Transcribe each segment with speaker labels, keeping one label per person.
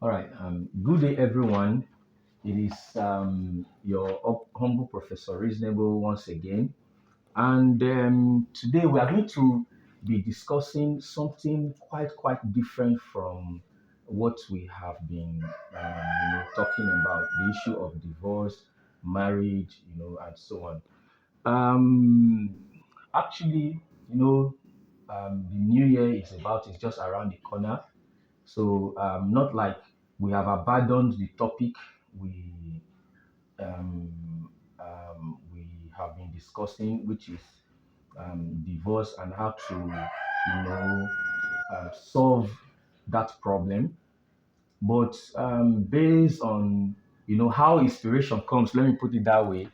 Speaker 1: All right. Good day, everyone. It is your humble Professor Reasonable once again. And today we are going to be discussing something quite different from what we have been, talking about the issue of divorce, marriage, and so on. Um, Actually, the new year is just around the corner. So not like we have abandoned the topic um, we have been discussing, which is divorce and how to solve that problem. But based on how inspiration comes, let me put it that way,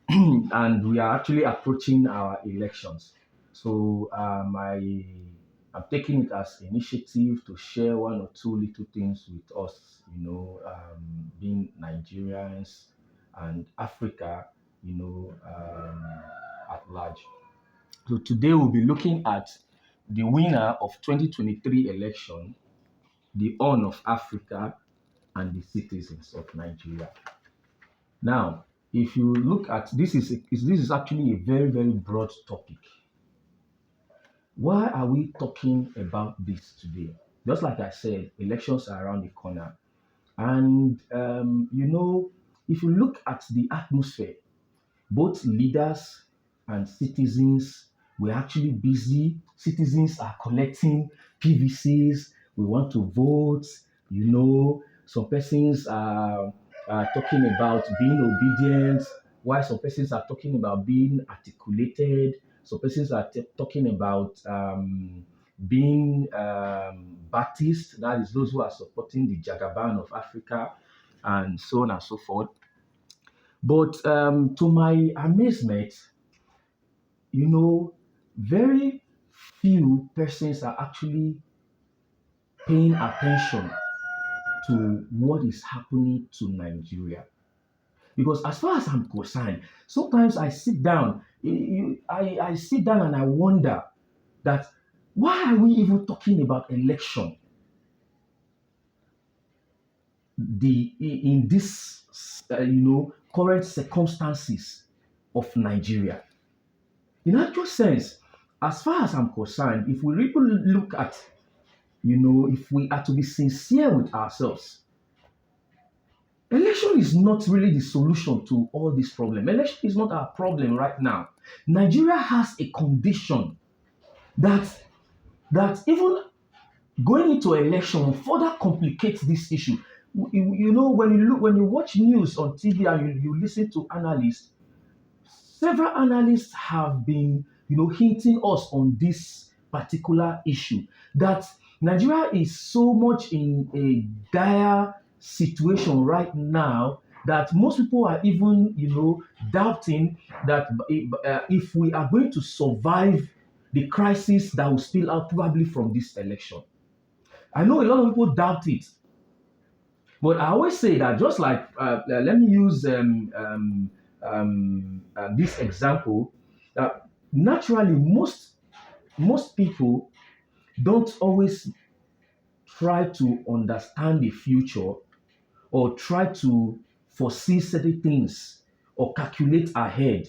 Speaker 1: and we are actually approaching our elections. So I'm taking it as initiative to share one or two little things with us, being Nigerians and Africa, at large. So today we'll be looking at the winner of 2023 election, the Horn of Africa, and the citizens of Nigeria. Now, if you look at this is actually a very broad topic. Why are we talking about this today? Just like I said, elections are around the corner, and if you look at the atmosphere, both leaders and citizens were actually busy. Citizens are collecting PVCs. We want to vote. Some persons are talking about being obedient, while some persons are talking about being articulated. Some persons are talking about being Baptist, that is, those who are supporting the Jagaban of Africa, and so on and so forth. But to my amazement, you know, very few persons are actually paying attention to what is happening to Nigeria. Because as far as I'm concerned, sometimes I sit down, I sit down and I wonder that why are we even talking about election in this current circumstances of Nigeria? In actual sense, as far as I'm concerned, if we really look at, if we are to be sincere with ourselves, election is not really the solution to all this problem. Election is not our problem right now. Nigeria has a condition that even going into election further complicates this issue. When you watch news on TV and you listen to analysts, several analysts have been, hinting us on this particular issue that Nigeria is so much in a dire situation right now that most people are even, doubting that if we are going to survive the crisis that will spill out probably from this election. I know a lot of people doubt it, but I always say that just like let me use this example. Naturally, most people don't always try to understand the future or try to foresee certain things or calculate ahead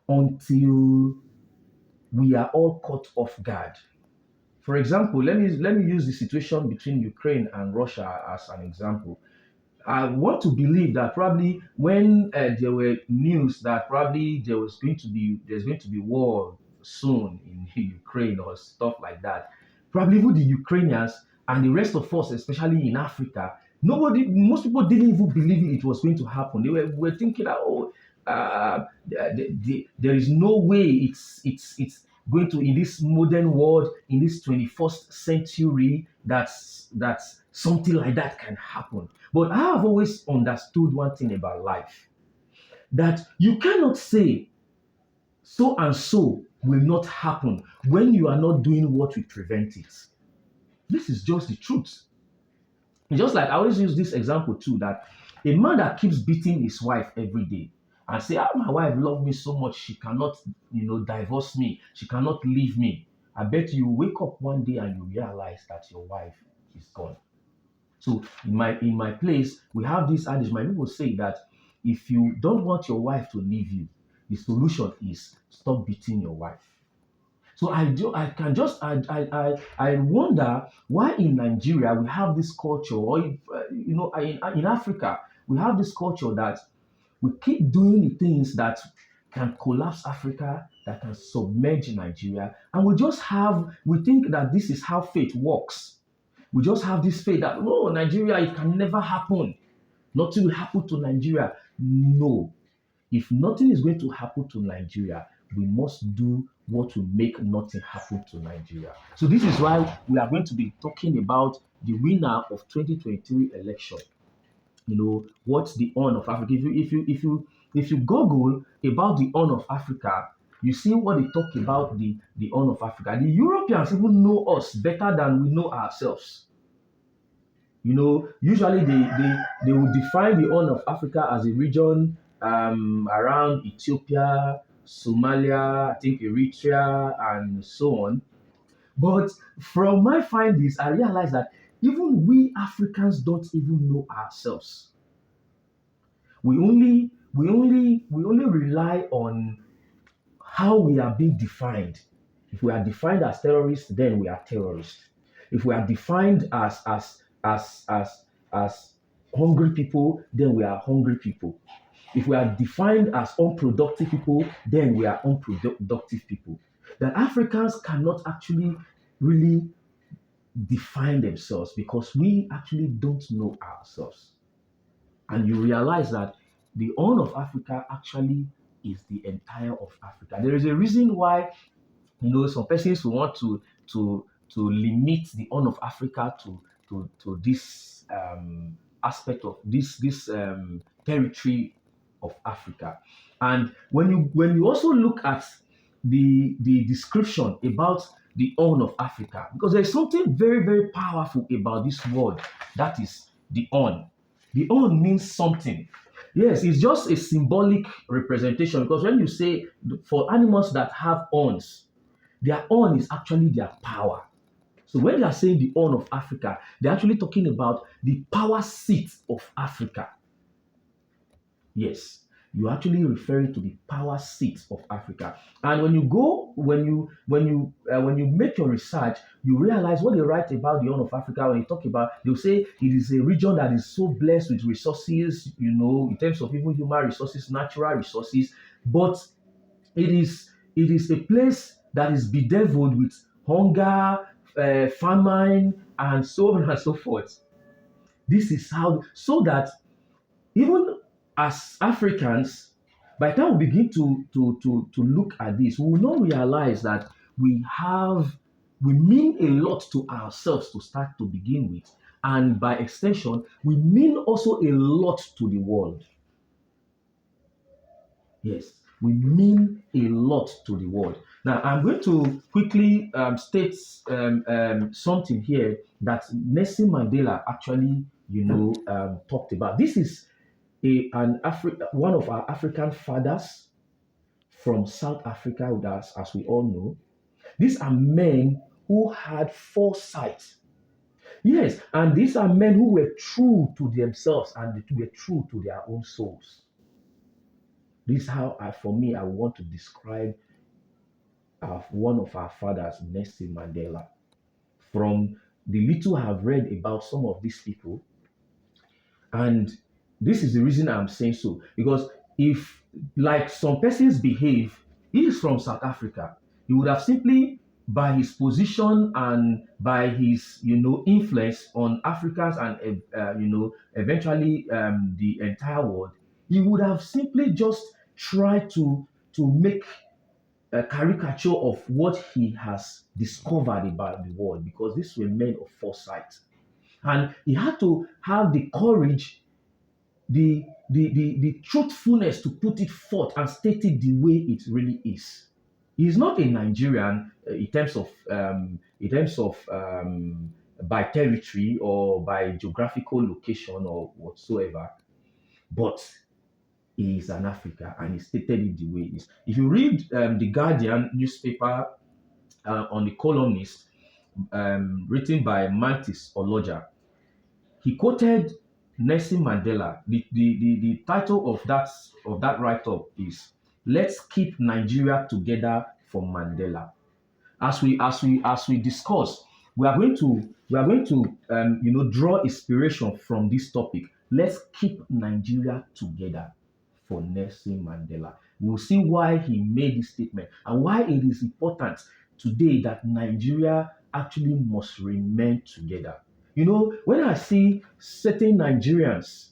Speaker 1: until we are all caught off guard. For example, let me use the situation between Ukraine and Russia as an example. I want to believe that probably when there were news that probably there's going to be war soon in Ukraine or stuff like that, probably even the Ukrainians and the rest of us, especially in Africa, most people didn't even believe it was going to happen. They were thinking that there is no way it's going to, in this modern world, in this 21st century, that's something like that can happen. But I have always understood one thing about life, that you cannot say so and so will not happen when you are not doing what will prevent it. This is just the truth. Just like I always use this example too, that a man that keeps beating his wife every day and say, my wife loves me so much, she cannot, divorce me, she cannot leave me. I bet you wake up one day and you realize that your wife is gone. So in my place, we have this adage. My people say that if you don't want your wife to leave you, the solution is stop beating your wife. So I can just I wonder why in Nigeria we have this culture, or if, in Africa we have this culture that we keep doing the things that can collapse Africa, that can submerge Nigeria, and we think that this is how faith works. We just have this faith that, oh, Nigeria, it can never happen. Nothing will happen to Nigeria. No. If nothing is going to happen to Nigeria, we must do what will make nothing happen to Nigeria. So this is why we are going to be talking about the winner of 2023 election. What's the horn of Africa? If you Google about the horn of Africa, you see what they talk about the horn of Africa. The Europeans even know us better than we know ourselves. Usually they will define the horn of Africa as a region around Ethiopia, Somalia, I think Eritrea, and so on. But from my findings, I realized that even we Africans don't even know ourselves. We only rely on how we are being defined. If we are defined as terrorists, then we are terrorists. If we are defined as hungry people, then we are hungry people. If we are defined as unproductive people, then we are unproductive people. That Africans cannot actually really define themselves because we actually don't know ourselves. And you realize that the horn of Africa actually is the entire of Africa. There is a reason why some persons will want to limit the horn of Africa to this aspect of this territory of Africa. And when you also look at the description about the horn of Africa, because there's something very, very powerful about this word, that is the horn. The horn means something. Yes, it's just a symbolic representation, because when you say for animals that have horns, their horn is actually their power. So when they are saying the horn of Africa, they're actually talking about the power seat of Africa. Yes, you're actually referring to the power seat of Africa. And when you make your research, you realize what they write about the Horn of Africa. When they talk about, they'll say it is a region that is so blessed with resources, in terms of even human resources, natural resources, but it is a place that is bedeviled with hunger, famine, and so on and so forth. This is how, so that even as Africans, by the time we begin to look at this, we will not realize that we mean a lot to ourselves to start to begin with. And by extension, we mean also a lot to the world. Yes, we mean a lot to the world. Now, I'm going to quickly state something here that Nelson Mandela actually, talked about. This is one of our African fathers from South Africa, as we all know. These are men who had foresight. Yes, and these are men who were true to themselves and were true to their own souls. This is how, for me, I want to describe one of our fathers, Nelson Mandela. From the little I've read about some of these people, and this is the reason I'm saying so, because if, like some persons behave, he is from South Africa, he would have simply, by his position and by his, influence on Africans and, eventually the entire world, he would have simply just tried to make a caricature of what he has discovered about the world, because these were men of foresight. And he had to have the courage, the truthfulness to put it forth and state it the way it really is. He's not a Nigerian in terms of by territory or by geographical location or whatsoever, but he is an African and he stated it the way it is. If you read the Guardian newspaper on the columnist written by Mantis Oloja, He quoted Nelson Mandela. The title of that write-up is "Let's Keep Nigeria Together for Mandela." As we discuss, we are going to draw inspiration from this topic. Let's keep Nigeria together for Nelson Mandela. We'll see why he made this statement and why it is important today that Nigeria actually must remain together. When I see certain Nigerians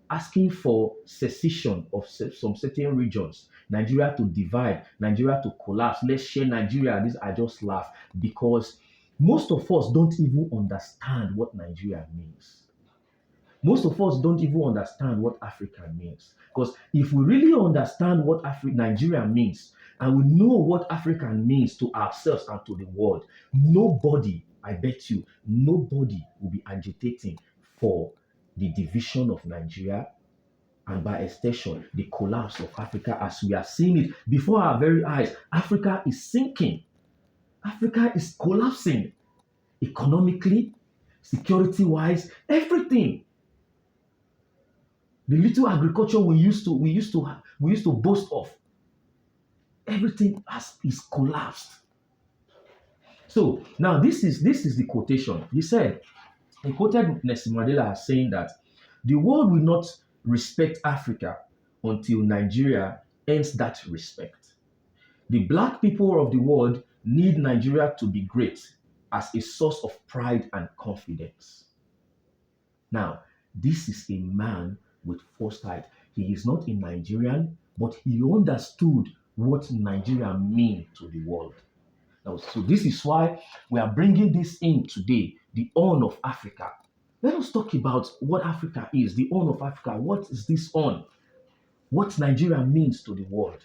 Speaker 1: asking for secession of some certain regions, Nigeria to divide, Nigeria to collapse, let's share Nigeria, this I just laugh because most of us don't even understand what Nigeria means. Most of us don't even understand what Africa means. Because if we really understand what Nigeria means, and we know what Africa means to ourselves and to the world, nobody, I bet you, nobody will be agitating for the division of Nigeria and by extension, the collapse of Africa as we are seeing it before our very eyes. Africa is sinking. Africa is collapsing economically, security-wise, everything. The little agriculture we used to boast of, everything is collapsed. So now this is the quotation. He quoted Nelson Mandela as saying that the world will not respect Africa until Nigeria earns that respect. The black people of the world need Nigeria to be great as a source of pride and confidence. Now, this is a man with foresight. He is not a Nigerian, but he understood what Nigeria means to the world. Now, so this is why we are bringing this in today, the horn of Africa. Let us talk about what Africa is, the horn of Africa. What is this horn? What Nigeria means to the world.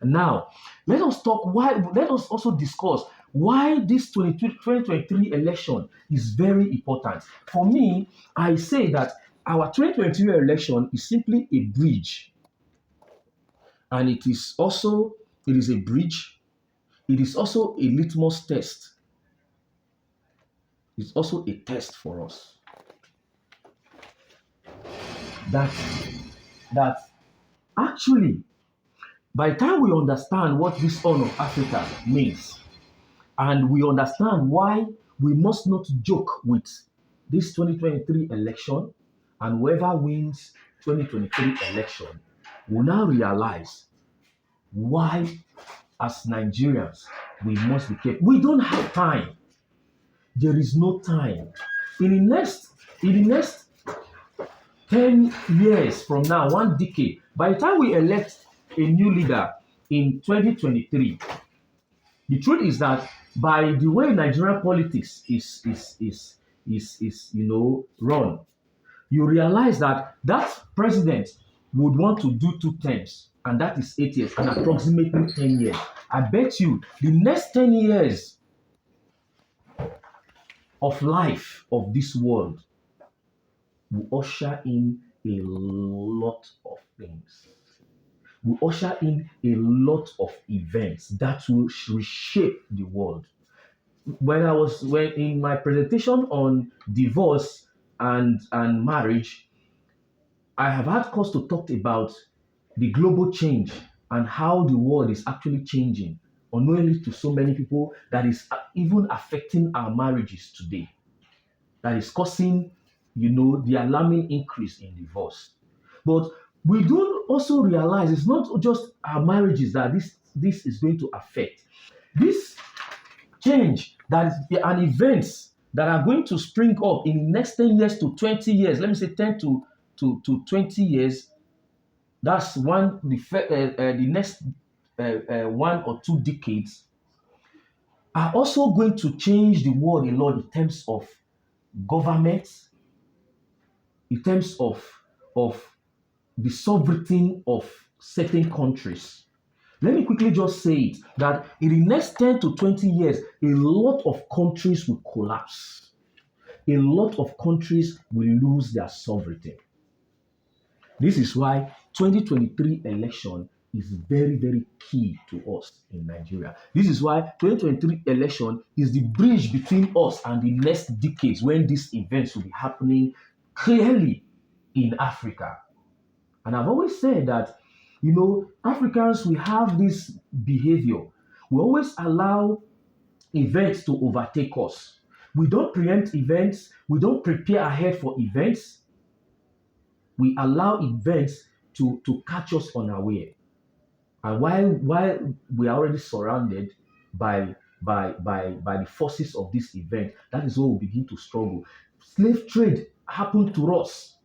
Speaker 1: And now, let us also discuss why this 2023 election is very important. For me, I say that our 2023 election is simply a bridge. And it is a bridge. It is also a litmus test. It's also a test for us. That actually, by the time we understand what this horn of Africa means, and we understand why we must not joke with this 2023 election, and whoever wins 2023 election will now realize why, as Nigerians, we must be careful. We don't have time. There is no time. In the next 10 years from now, one decade, by the time we elect a new leader in 2023, the truth is that by the way Nigerian politics is run, you realize that president would want to do 2 terms, and that is 8 years and approximately 10 years. I bet you the next 10 years of life of this world will usher in a lot of things. Will usher in a lot of events that will reshape the world. When in my presentation on divorce and marriage, I have had cause to talk about the global change and how the world is actually changing unknowingly to so many people that is even affecting our marriages today. That is causing, the alarming increase in divorce. But we don't also realize it's not just our marriages that this is going to affect. This change that is and events that are going to spring up in the next 10 years to 20 years, let me say 10 to 20 years, that's the next 1 or 2 decades, are also going to change the world a lot in terms of government, in terms of the sovereignty of certain countries. Let me quickly just say it, that in the next 10 to 20 years, a lot of countries will collapse. A lot of countries will lose their sovereignty. This is why 2023 election is very, very key to us in Nigeria. This is why 2023 election is the bridge between us and the next decades when these events will be happening clearly in Africa. And I've always said that, Africans, we have this behavior. We always allow events to overtake us. We don't preempt events, we don't prepare ahead for events. We allow events to catch us unaware. And while we are already surrounded by the forces of this event, that is when we begin to struggle. Slave trade happened to us.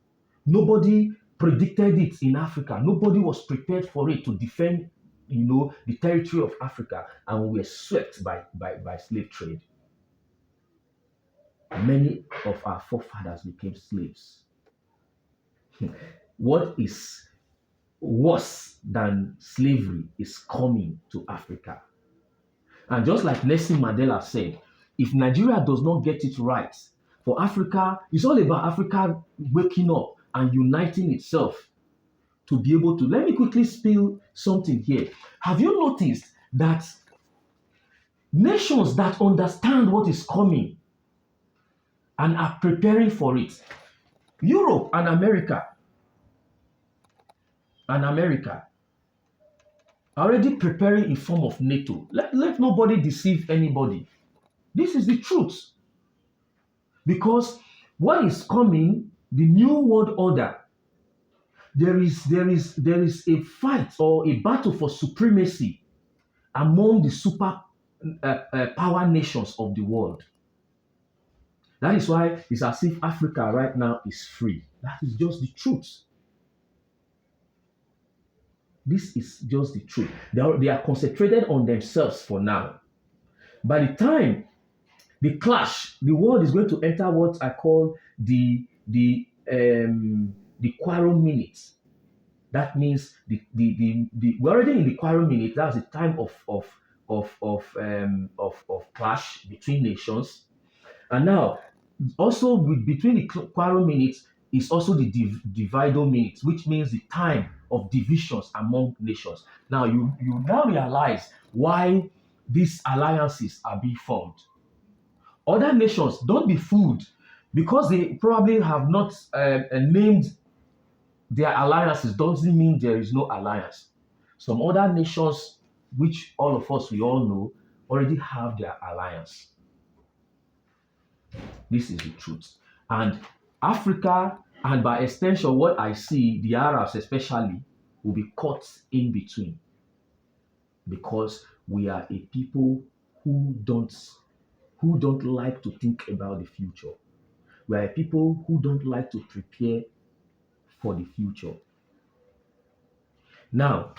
Speaker 1: Nobody predicted it in Africa. Nobody was prepared for it to defend, the territory of Africa, and we were swept by slave trade. Many of our forefathers became slaves. What is worse than slavery is coming to Africa. And just like Nelson Mandela said, if Nigeria does not get it right, for Africa, it's all about Africa waking up and uniting itself to be able to. Let me quickly spill something here. Have you noticed that nations that understand what is coming and are preparing for it, Europe and America, are already preparing in form of NATO. Let nobody deceive anybody. This is the truth. Because what is coming, the new world order, there is a fight or a battle for supremacy among the super power nations of the world. That is why it's as if Africa right now is free. That is just the truth. This is just the truth. They are concentrated on themselves for now. By the time the clash, the world is going to enter what I call the quarrel minutes. That means we're already in the quarrel minute. That's the time of clash between nations. And now, also between the quarrel minutes is also the divido minutes, which means the time of divisions among nations. Now, you now realize why these alliances are being formed. Other nations, don't be fooled, because they probably have not named their alliances doesn't mean there is no alliance. Some other nations, which all of us, we all know, already have their alliance. This is the truth. And Africa, and by extension, what I see, the Arabs especially, will be caught in between. Because we are a people who don't like to think about the future. We are a people who don't like to prepare for the future. Now,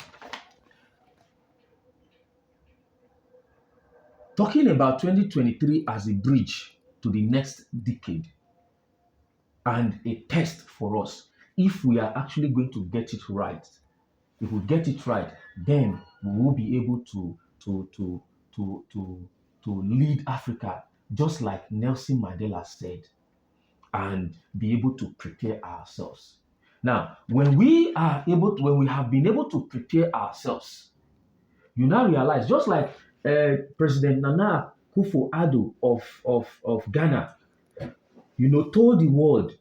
Speaker 1: talking about 2023 as a bridge to the next decade and a test for us, if we are actually going to get it right. If we get it right, then we will be able to lead Africa, just like Nelson Mandela said, and be able to prepare ourselves. Now, when we have been able to prepare ourselves, you now realize, just like President Nana Akufo-Addo of Ghana, told the world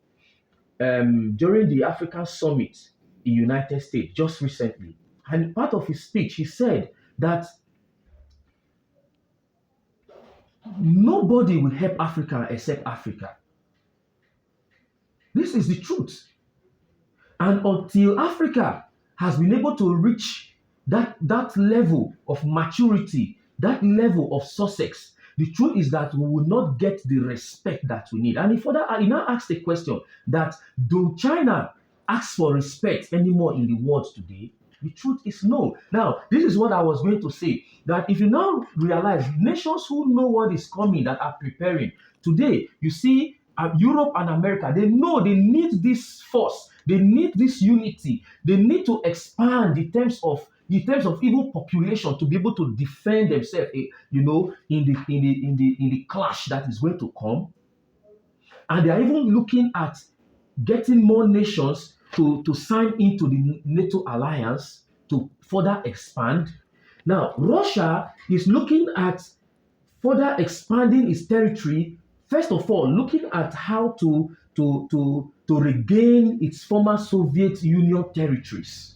Speaker 1: during the African Summit in the United States just recently, and part of his speech, he said that nobody will help Africa except Africa. This is the truth. And until Africa has been able to reach that level of maturity, that level of success, the truth is that we will not get the respect that we need. And he now asks the question that, do China ask for respect anymore in the world today? The truth is no. Now, this is what I was going to say, that if you now realize nations who know what is coming, that are preparing, today, you see Europe and America, they know they need this force, they need this unity, they need to expand in terms of even population to be able to defend themselves, in the clash that is going to come. And they are even looking at getting more nations to sign into the NATO alliance to further expand. Now, Russia is looking at further expanding its territory. First of all, looking at how to to regain its former Soviet Union territories.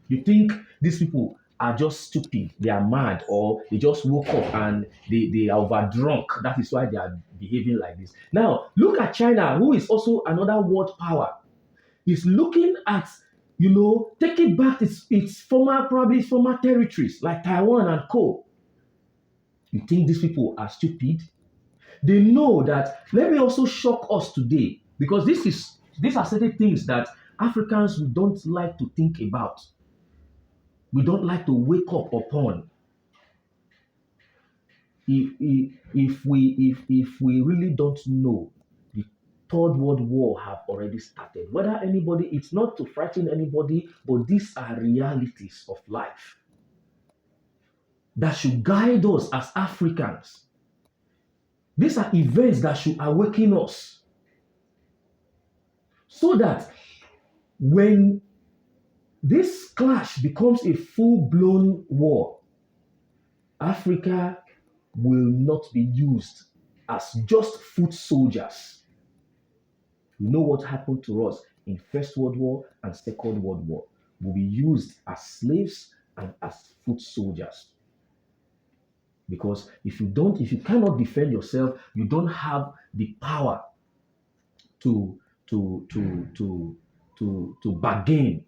Speaker 1: You think these people are just stupid, they are mad, or they just woke up and they are overdrunk. That is why they are behaving like this. Now, look at China, who is also another world power. Is looking at, taking back its former, probably its former territories like Taiwan and co. You think these people are stupid? They know that. Let me also shock us today, because these are certain things that Africans we don't like to think about. We don't like to wake up upon. If we really don't know, the third world war have already started. Whether anybody, it's not to frighten anybody, but these are realities of life that should guide us as Africans. These are events that should awaken us, so that when this clash becomes a full-blown war, Africa will not be used as just foot soldiers. You know what happened to us in First World War and Second World War. We'll be used as slaves and as foot soldiers. Because if you cannot defend yourself, you don't have the power to bargain.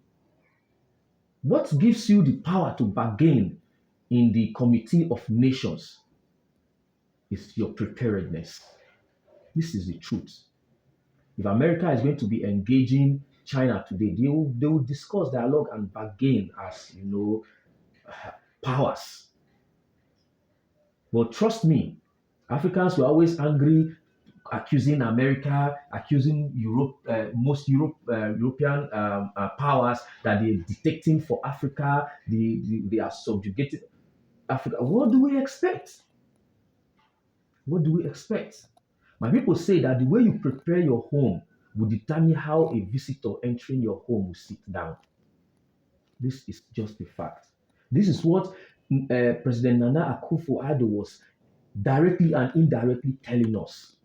Speaker 1: What gives you the power to bargain in the Committee of Nations is your preparedness. This is the truth. If America is going to be engaging China today, they will discuss dialogue and bargain as powers. But trust me, Africans were always angry, accusing America, accusing Europe, European powers that they're dictating for Africa, they are subjugating Africa. What do we expect? What do we expect? My people say that the way you prepare your home will determine how a visitor entering your home will sit down. This is just a fact. This is what President Nana Akufo-Addo was directly and indirectly telling us.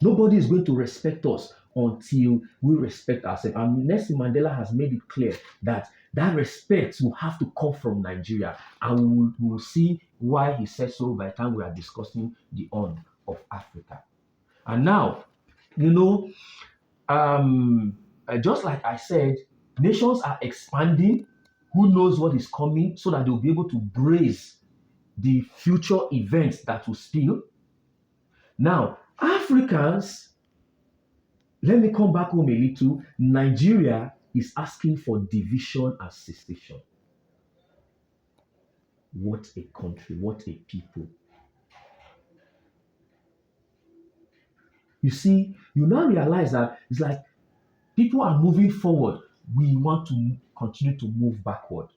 Speaker 1: Nobody is going to respect us until we respect ourselves. And Nelson Mandela has made it clear that respect will have to come from Nigeria. And we will see why he said so by the time we are discussing the Horn of Africa. And now, just like I said, nations are expanding. Who knows what is coming, so that they'll be able to brace the future events that will spill. Now, Africans, let me come back home a little. Nigeria is asking for division and secession. What a country, what a people. You see, you now realize that it's like people are moving forward. We want to continue to move backward.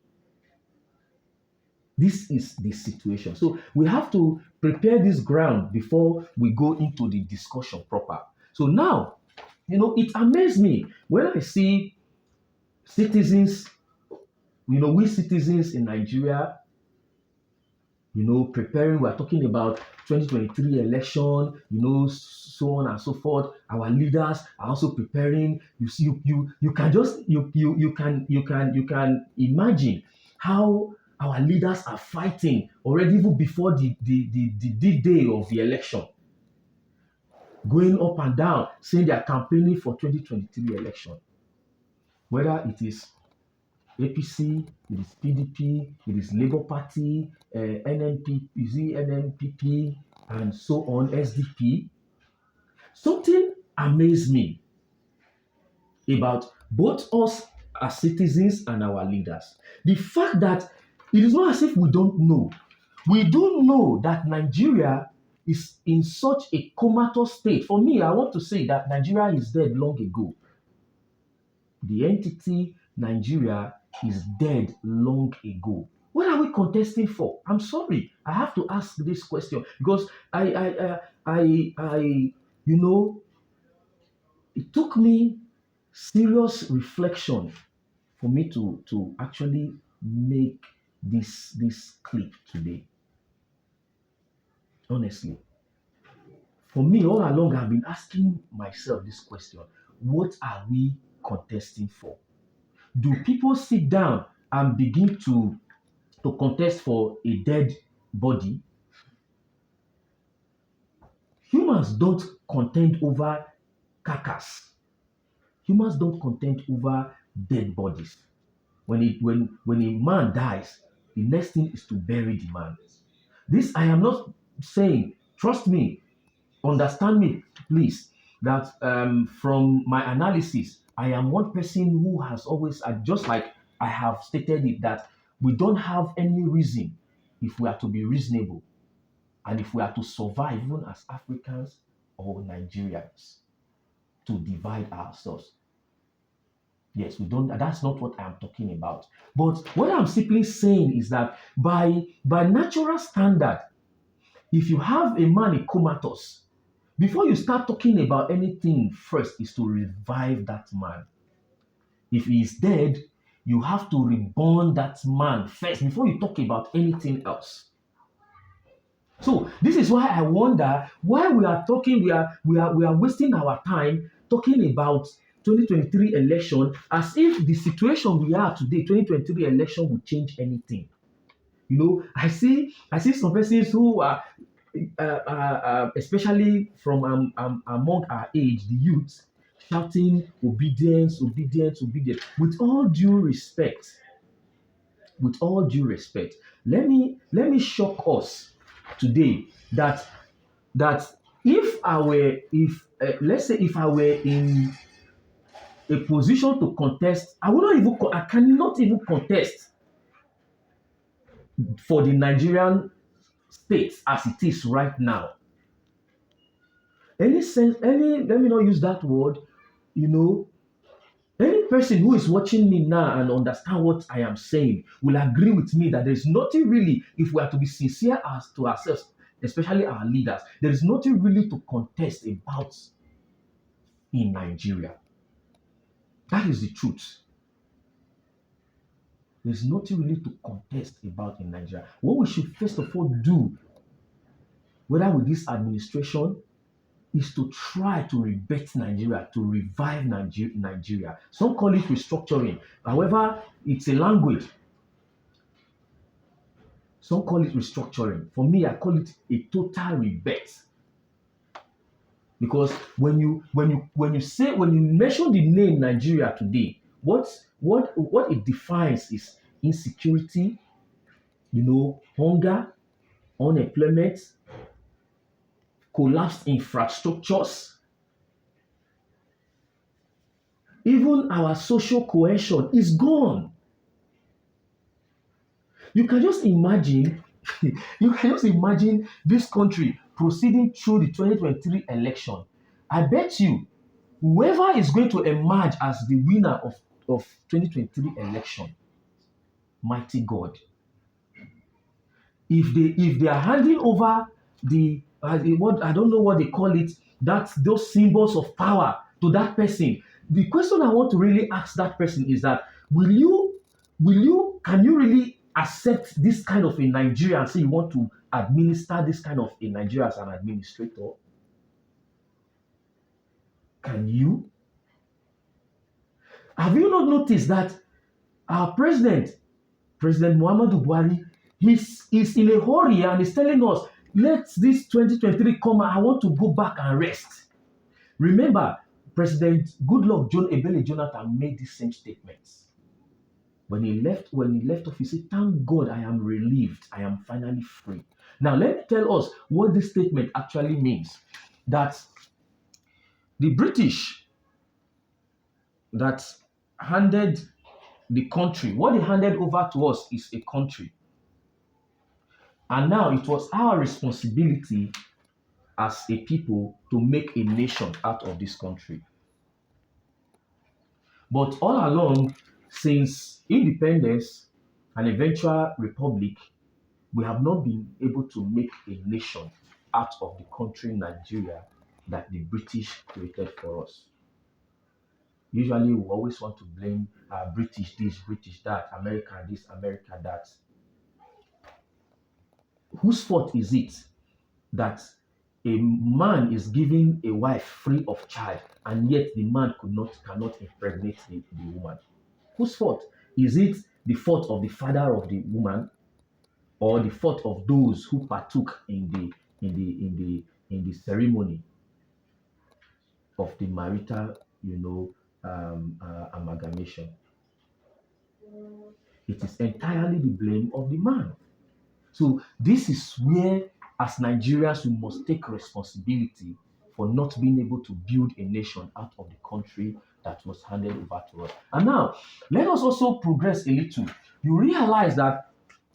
Speaker 1: This is the situation. So we have to prepare this ground before we go into the discussion proper. So now, it amazes me when I see citizens, we citizens in Nigeria, preparing. We're talking about 2023 election, so on and so forth. Our leaders are also preparing. You see, you can just you can imagine how our leaders are fighting already even before the day of the election, going up and down, saying they are campaigning for 2023 election. Whether it is APC, it is PDP, it is Labour Party, NNPP, and so on, SDP. Something amazed me about both us as citizens and our leaders. The fact that it is not as if we don't know. We do know that Nigeria is in such a comatose state. For me, I want to say that Nigeria is dead long ago. The entity Nigeria is dead long ago. What are we contesting for? I'm sorry, I have to ask this question because it took me serious reflection for me to actually make this clip today. Honestly, For me, all along, I've been asking myself this question: what are we contesting for? Do people sit down and begin to contest for a dead body? Humans don't contend over carcass. Humans don't contend over dead bodies. When a man dies, the next thing is to bury the man. This I am not saying, trust me, understand me, please, that from my analysis, I am one person who has always, just like I have stated it, that we don't have any reason, if we are to be reasonable and if we are to survive, even as Africans or Nigerians, to divide ourselves. Yes, we don't. That's not what I'm talking about. But what I'm simply saying is that by natural standard, if you have a man in comatose, before you start talking about anything, first is to revive that man. If he is dead, you have to reborn that man first before you talk about anything else. So this is why I wonder why we are talking, we are wasting our time talking about 2023 election as if the situation we are today, 2023 election, will change anything. You know, I see some persons who are especially from among our age, the youth, shouting obedience, obedience, obedience. With all due respect, let me shock us today that let's say if I were in a position to contest, I cannot even contest for the Nigerian state as it is right now. Let me not use that word, you know, any person who is watching me now and understand what I am saying will agree with me that there is nothing really, if we are to be sincere as to ourselves, especially our leaders, there is nothing really to contest about in Nigeria. That is the truth. There's nothing really to contest about in Nigeria. What we should first of all do, whether with this administration, is to try to rebirth Nigeria, to revive Nigeria. Some call it restructuring. However, it's a language. Some call it restructuring. For me, I call it a total rebirth. Because when you mention the name Nigeria today, what it defines is insecurity, hunger, unemployment, collapsed infrastructures, even our social cohesion is gone. You can just imagine, this country proceeding through the 2023 election. I bet you, whoever is going to emerge as the winner of 2023 election, mighty God, if they are handing over what I don't know what they call it, that's those symbols of power to that person. The question I want to really ask that person is that can you really accept this kind of a Nigeria and say you want to administer this kind of a Nigeria as an administrator? Can you? Have you not noticed that our President Muhammadu Buhari, is in a hurry and is telling us, let this 2023 come, I want to go back and rest. Remember, President Goodluck Ebele Jonathan made the same statements. When he left office, he said, thank God I am relieved. I am finally free. Now, let me tell us what this statement actually means. That the British that handed the country, what they handed over to us is a country. And now it was our responsibility as a people to make a nation out of this country. But all along, since independence and eventual republic, we have not been able to make a nation out of the country Nigeria that the British created for us. Usually, we always want to blame British this, British that, America this, America that. Whose fault is it that a man is giving a wife free of child, and yet the man cannot impregnate the woman. Whose fault? Is it the fault of the father of the woman, or the fault of those who partook in the ceremony of the marital, amalgamation? It is entirely the blame of the man. So this is where, as Nigerians, we must take responsibility for not being able to build a nation out of the country that was handed over to us. And now, let us also progress a little. You realize that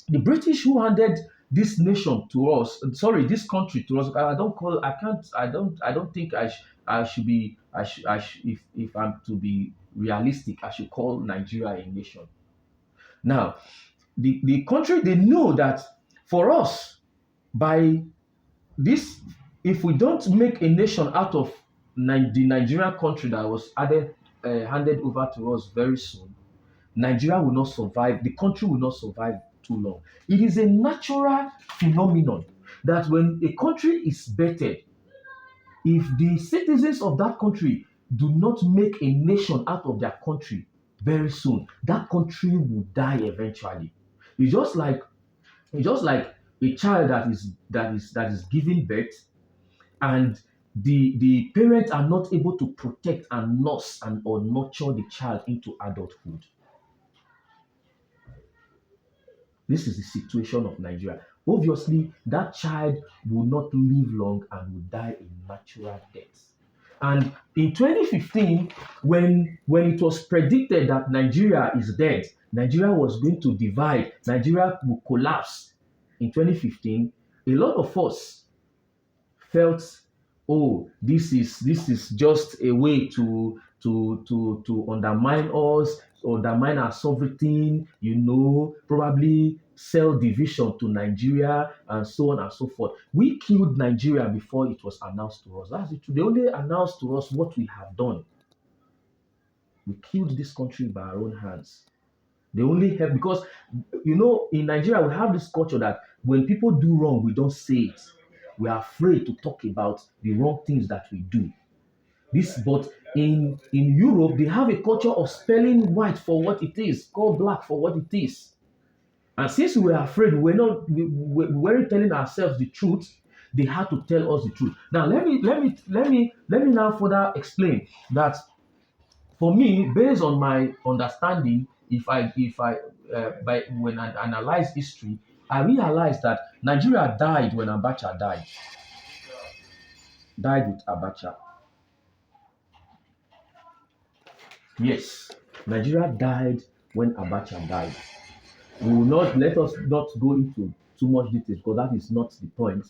Speaker 1: the British who handed this nation to us, sorry, this country to us, I don't think I should be, if I'm to be realistic, I should call Nigeria a nation. Now, the country, they know that for us, by this, if we don't make a nation out of the Nigerian country that was handed over to us very soon, Nigeria will not survive, the country will not survive too long. It is a natural phenomenon that when a country is bettered, if the citizens of that country do not make a nation out of their country very soon, that country will die eventually. It's just like a child that is giving birth, and the parents are not able to protect and nurse and or nurture the child into adulthood. This is the situation of Nigeria. Obviously, that child will not live long and will die a natural death. And in 2015, when it was predicted that Nigeria is dead, Nigeria was going to divide, Nigeria will collapse in 2015, a lot of us felt, oh, this is just a way to undermine us, undermine our sovereignty, probably sell division to Nigeria and so on and so forth. We killed Nigeria before it was announced to us. That's it. They only announced to us what we have done. We killed this country by our own hands. They only help because, in Nigeria, we have this culture that when people do wrong, we don't say it. We are afraid to talk about the wrong things that we do. But in Europe, they have a culture of spelling white for what it is, called black for what it is. And since we were afraid, we weren't telling ourselves the truth. They had to tell us the truth. Now, let me now further explain that. For me, based on my understanding, when I analyze history, I realize that Nigeria died when Abacha died. Died with Abacha. Yes, Nigeria died when Abacha died. We will not let us not go into too much details because that is not the point.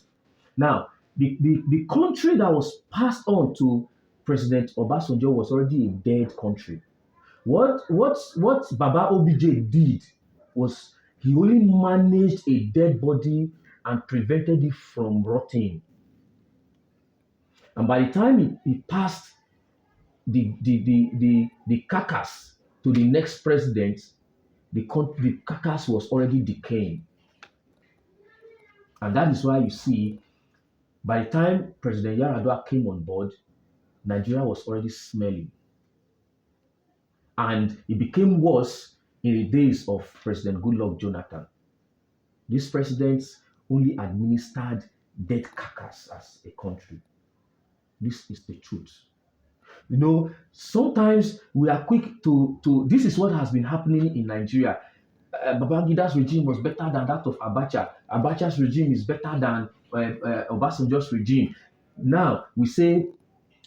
Speaker 1: Now, the country that was passed on to President Obasanjo was already a dead country. What Baba OBJ did was he only managed a dead body and prevented it from rotting. And by the time he passed the carcass to the next president, the carcass was already decaying. And that is why you see, by the time President Yaradua came on board, Nigeria was already smelling. And it became worse in the days of President Goodluck Jonathan. These presidents only administered dead carcass as a country. This is the truth. Sometimes we are quick to this is what has been happening in Nigeria. Babangida's regime was better than that of Abacha. Abacha's regime is better than Obasanjo's regime. Now we say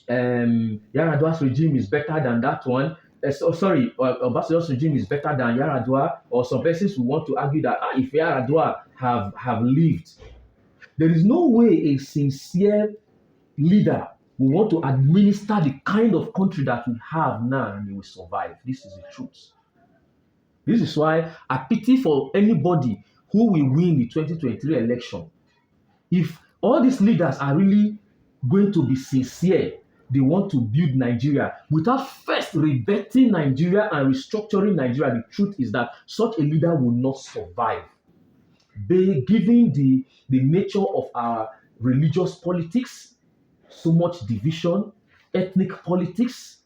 Speaker 1: Yaradua's regime is better than that one. Obasanjo's regime is better than Yaradua. Or some persons who want to argue that if Yaradua have lived, there is no way a sincere leader will want to administer the kind of country that we have now and he will survive. This is the truth. This is why I pity for anybody who will win the 2023 election. If all these leaders are really going to be sincere, they want to build Nigeria without first rebetting Nigeria and restructuring Nigeria, the truth is that such a leader will not survive. Given the nature of our religious politics, so much division, ethnic politics,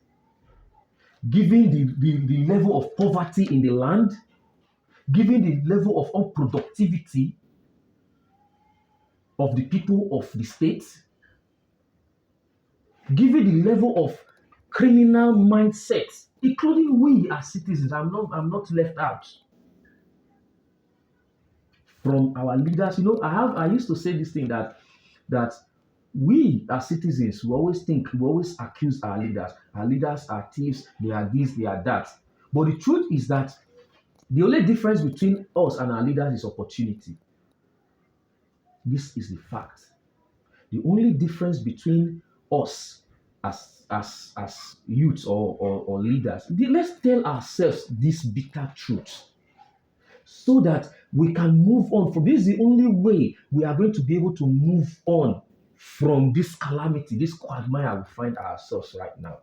Speaker 1: given the level of poverty in the land, given the level of unproductivity of the people of the state, given the level of criminal mindset, including we as citizens. I'm not left out from our leaders. I used to say this thing that we as citizens, we always accuse our leaders. Our leaders are thieves, they are this, they are that. But the truth is that the only difference between us and our leaders is opportunity. This is the fact. The only difference between us as youths or leaders, let's tell ourselves this bitter truth so that we can move on. For this is the only way we are going to be able to move on from this calamity, this quagmire we find ourselves right now.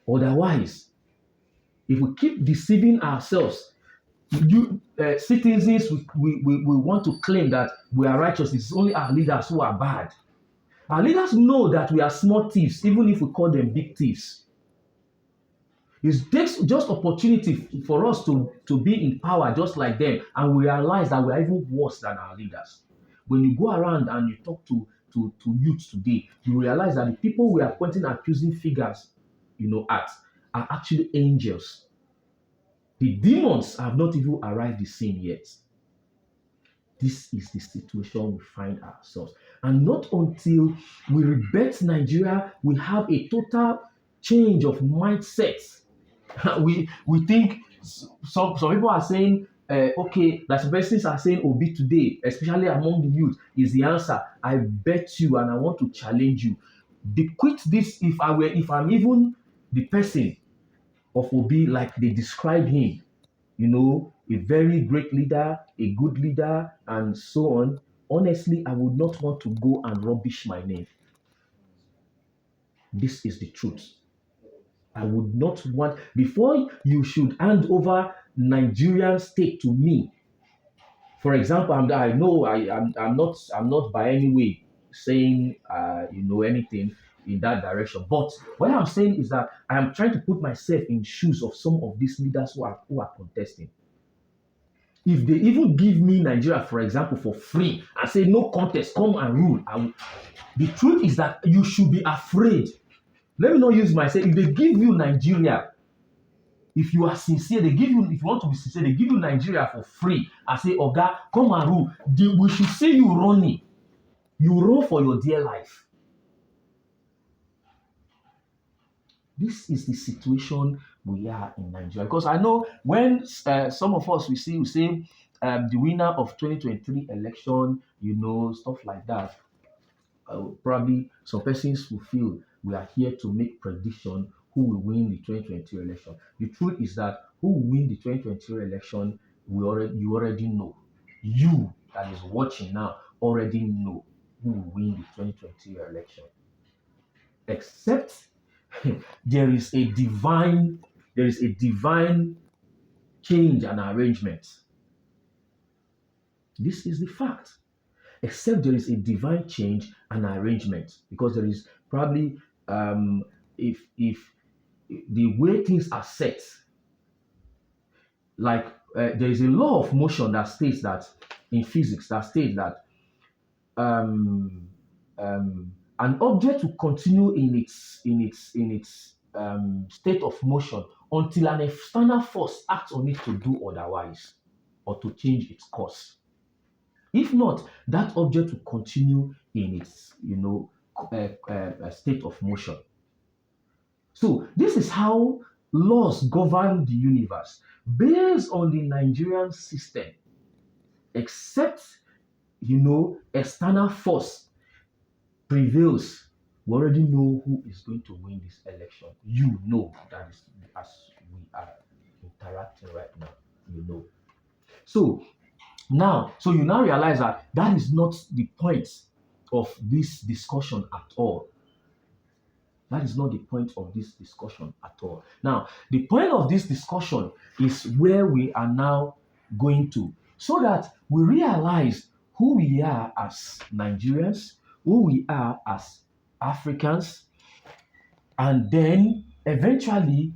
Speaker 1: Otherwise, if we keep deceiving ourselves, citizens, we want to claim that we are righteous. It's only our leaders who are bad. Our leaders know that we are small thieves, even if we call them big thieves. It takes just opportunity for us to be in power just like them, and we realize that we are even worse than our leaders. When you go around and you talk to youth today, you realize that the people we are pointing accusing fingers, at, are actually angels. The demons have not even arrived the scene yet. This is the situation we find ourselves. And not until we rebirth Nigeria, we have a total change of mindset. we think some people are saying, okay, like some persons are saying Obi today, especially among the youth, is the answer. I bet you, and I want to challenge you. Bequeath this if I'm even the person of Obi, like they describe him, a very great leader, a good leader, and so on. Honestly, I would not want to go and rubbish my name. This is the truth. I would not want, before you should hand over Nigerian state to me. For example, I'm not by any way saying anything in that direction. But what I'm saying is that I am trying to put myself in shoes of some of these leaders who are contesting. If they even give me Nigeria, for example, for free and say no contest, come and rule, the truth is that you should be afraid. Let me not use myself. If they give you Nigeria, if you are sincere, if you want to be sincere, they give you Nigeria for free and say, Oga, come and rule. We should see you running. You run for your dear life. This is the situation we are in Nigeria. Because I know when some of us we say the winner of 2023 election, stuff like that. Probably some persons will feel we are here to make prediction who will win the 2023 election. The truth is that who will win the 2023 election, you already know. You that is watching now already know who will win the 2023 election. Except there is a divine change and arrangement. This is the fact. Except there is a divine change and arrangement, because there is probably if the way things are set, like there is a law of motion that states that in physics that states that an object will continue in its state of motion until an external force acts on it to do otherwise or to change its course. If not, that object will continue in its state of motion. So this is how laws govern the universe based on the Nigerian system. Except external force prevails, we already know who is going to win this election. You know that is as we are interacting right now. So you now realize that is not the point of this discussion at all. That is not the point of this discussion at all. Now, the point of this discussion is where we are now going to, so that we realize who we are as Nigerians, who we are as Africans, and then eventually,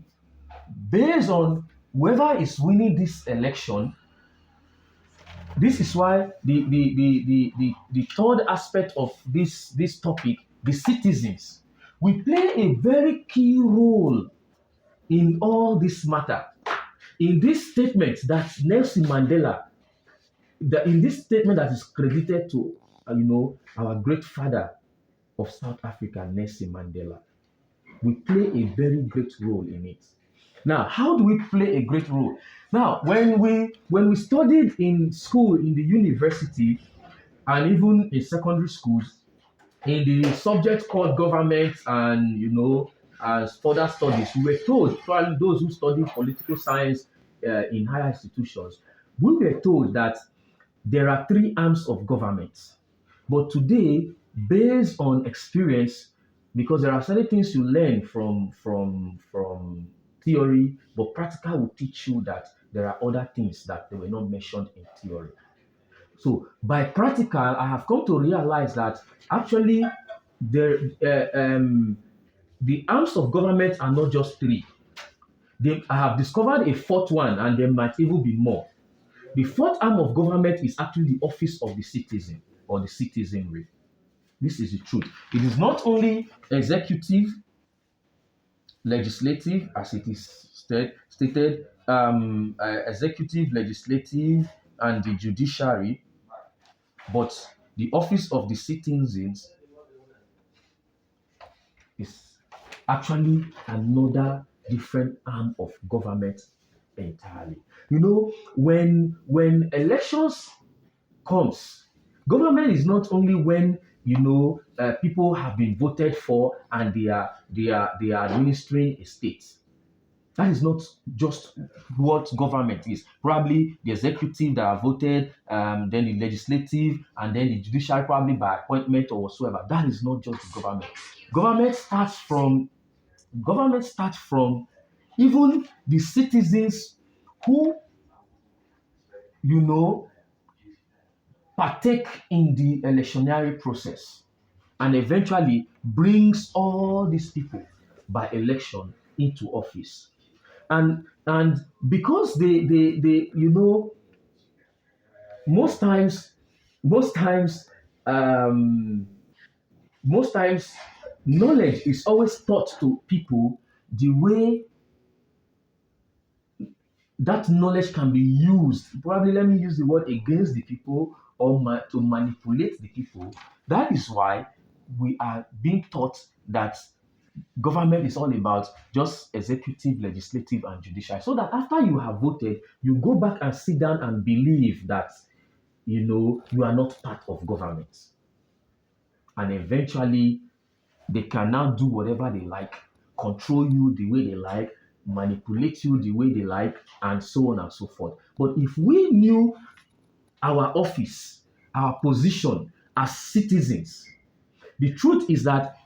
Speaker 1: based on whoever is winning this election, this is why the third aspect of this topic, the citizens, we play a very key role in all this matter. In this statement that Nelson Mandela, in this statement that is credited to, our great father of South Africa, Nelson Mandela, we play a very great role in it. Now, how do we play a great role? Now, when we studied in school, in the university, and even in secondary schools, in the subject called government and as further studies, we were told, probably those who study political science in higher institutions, we were told that there are three arms of government. But today, based on experience, because there are certain things you learn from theory, but practical will teach you that there are other things that they were not mentioned in theory. So by practical, I have come to realize that actually there the arms of government are not just three. I have discovered a fourth one, and there might even be more. The fourth arm of government is actually the office of the citizen or the citizenry. This is the truth. It is not only executive, legislative, as it is stated, executive, legislative, and the judiciary, but the office of the citizens is actually another different arm of government entirely. When elections comes, government is not only when people have been voted for and they are administering a state. That is not just what government is. Probably the executive that are voted, then the legislative, and then the judiciary, probably by appointment or whatsoever. That is not just the government. Government starts from even the citizens who partake in the electionary process, and eventually brings all these people by election into office. And because they most times most times um most times knowledge is always taught to people the way that knowledge can be used. Probably, let me use the word, against the people, or to manipulate the people. That is why we are being taught that government is all about just executive, legislative, and judicial. So that after you have voted, you go back and sit down and believe that you are not part of government. And eventually, they can now do whatever they like, control you the way they like, manipulate you the way they like, and so on and so forth. But if we knew our office, our position as citizens, the truth is that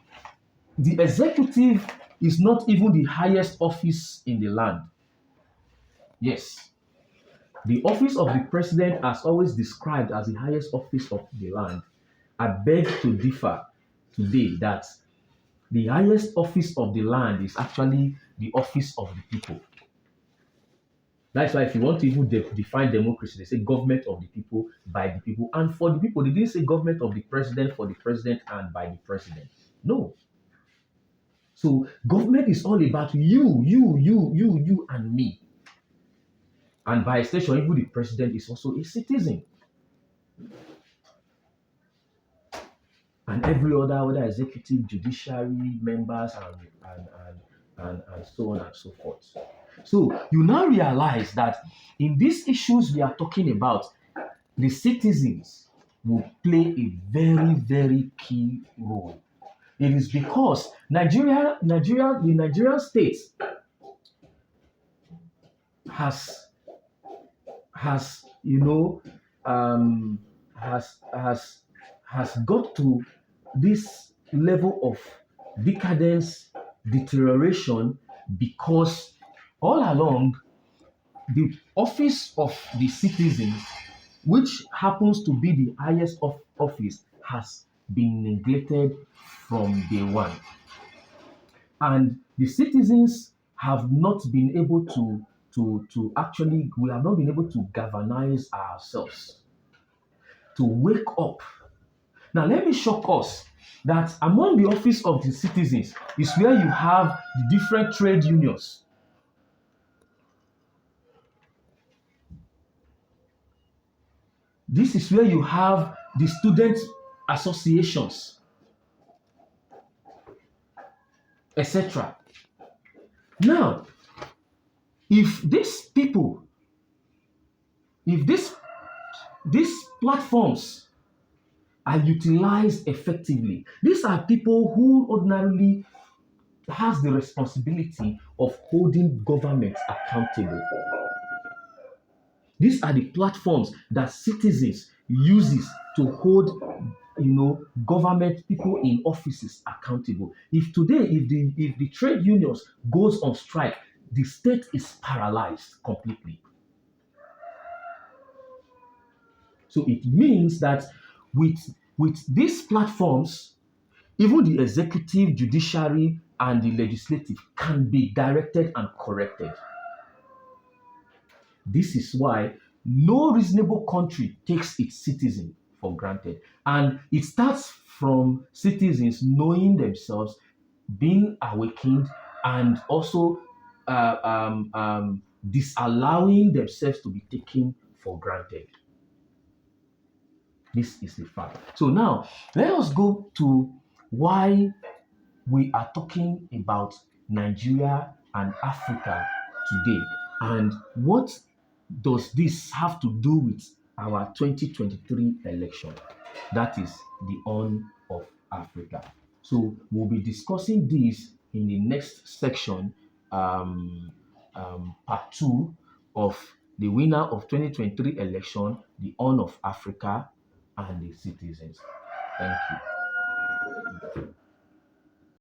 Speaker 1: the executive is not even the highest office in the land. Yes, the office of the president has always described as the highest office of the land. I beg to differ today that the highest office of the land is actually the office of the people. That's why if you want to even define democracy, they say government of the people, by the people, and for the people. They didn't say government of the president, for the president, and by the president. No. So government is all about you, and me. And by extension, even the president is also a citizen. And every other executive, judiciary members, and so on and so forth. So you now realize that in these issues we are talking about, the citizens will play a very, very key role. It is because the Nigerian state has has got to this level of decadence, deterioration, because all along the office of the citizens which happens to be the highest of office, has been neglected from day one. And the citizens have not been able to actually, we have not been able to galvanize ourselves to wake up. Now, let me shock us that among the office of the citizens is where you have the different trade unions. This is where you have the student associations, etc. Now, if these people, if these platforms are utilized effectively, these are people who ordinarily has the responsibility of holding government accountable. These are the platforms that citizens uses to hold, government people in offices accountable. If today, if the trade unions goes on strike, the state is paralyzed completely. So it means that with these platforms, even the executive, judiciary, and the legislative can be directed and corrected. This is why no reasonable country takes its citizens for granted. And it starts from citizens knowing themselves, being awakened, and also disallowing themselves to be taken for granted. This is the fact. So now, let us go to why we are talking about Nigeria and Africa today. And what does this have to do with our 2023 election? That is the Horn of Africa. So we'll be discussing this in the next section, part two of the winner of 2023 election, the Horn of Africa, and the citizens. Thank you.